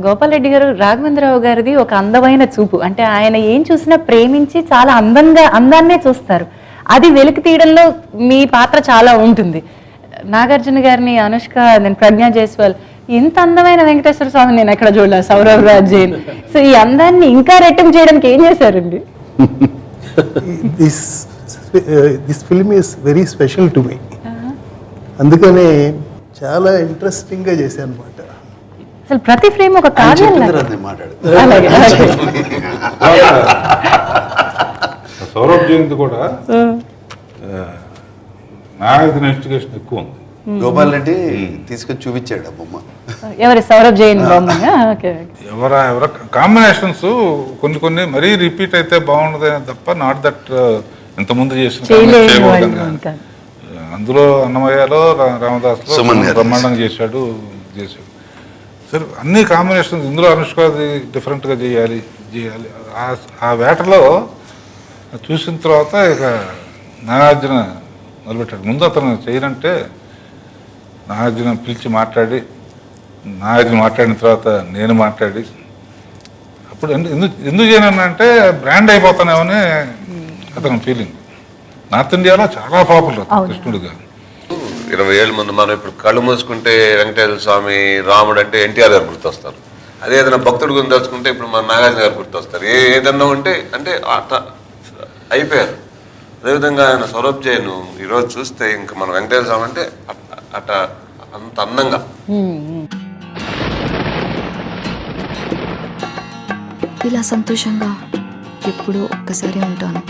గోపాల్ రెడ్డి గారు, రాఘవేంద్రరావు గారిది ఒక అందమైన చూపు. అంటే ఆయన ఏం చూసినా ప్రేమించి చాలా అందాన్నే చూస్తారు. అది వెలికి తీయడంలో మీ పాత్ర చాలా ఉంటుంది. నాగార్జున గారిని, అనుష్క, నేను ప్రజ్ఞా జైస్వాల్, ఇంత అందమైన వెంకటేశ్వర స్వామి నేను ఎక్కడ చూడలేదు. సౌరవ్ రాజ్ జైన్. సో ఈ అందాన్ని ఇంకా రెట్టింపు చేయడానికి ఏం చేశారండి? This film is very special to me. అందుకనే చాలా ఇంట్రెస్టింగ్గా చేశాను అనమాట. అసలు ప్రతి ఫ్రేమ్ ఒక కావ్యం. సౌరభ్ జయంతి కూడా నాగార్జున ఇన్వెస్టిగేషన్ ఎక్కువ ఉంది. గోపాల్ రెడ్డి తీసుకొని చూపించాడు ఆ బొమ్మ. ఎవరి సౌరభ్ జైన్ బొమ్మ? ఎవర కాంబినేషన్స్ కొన్ని మరీ రిపీట్ అయితే బాగుండదు తప్ప, నాట్ దట్ ఇంతకుముందు చేసిన. అందులో అన్నమయ్యలో రామదాస్లో బ్రహ్మాండంగా చేశాడు. సరే అన్ని కాంబినేషన్స్. ఇందులో అనుష్క డిఫరెంట్గా చేయాలి. ఆ వేటలో చూసిన తర్వాత ఇక నాగార్జున మొదలుపెట్టాడు. ముందు అతను చేయనంటే నాగార్జున పిలిచి నాగార్జున మాట్లాడిన తర్వాత నేను మాట్లాడి, అప్పుడు ఎందుకు చేయనంటే బ్రాండ్ అయిపోతానేమని అతను ఫీలింగ్. నార్త్ ఇండియాలో చాలా పాపులర్ కృష్ణుడుగా. 20 ఏళ్ళ ముందు మనం ఇప్పుడు కళ్ళు మూసుకుంటే వెంకటేశ్వర స్వామి, రాముడు అంటే ఎన్టీఆర్ గారు గుర్తొస్తారు. అదే ఏదైనా భక్తుడు గురించి తెలుసుకుంటే ఇప్పుడు మన నాగార్జున గారు గుర్తొస్తారు. ఏదన్నా ఉంటే అంటే అయిపోయారు. అదేవిధంగా ఆయన సౌరభ్ జైన్ ఈరోజు చూస్తే ఇంకా మన వెంకటేశ్వర స్వామి అంటే అంత అందంగా. ఇలా సంతోషంగా ఎప్పుడూ ఒక్కసారి ఉంటాను.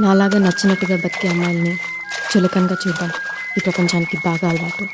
నాలాగా నచ్చినట్టుగా బతికే అమ్మాయిల్ని చులకనగా చూద్దాం ఈ ప్రపంచానికి బాగా అలవాటు.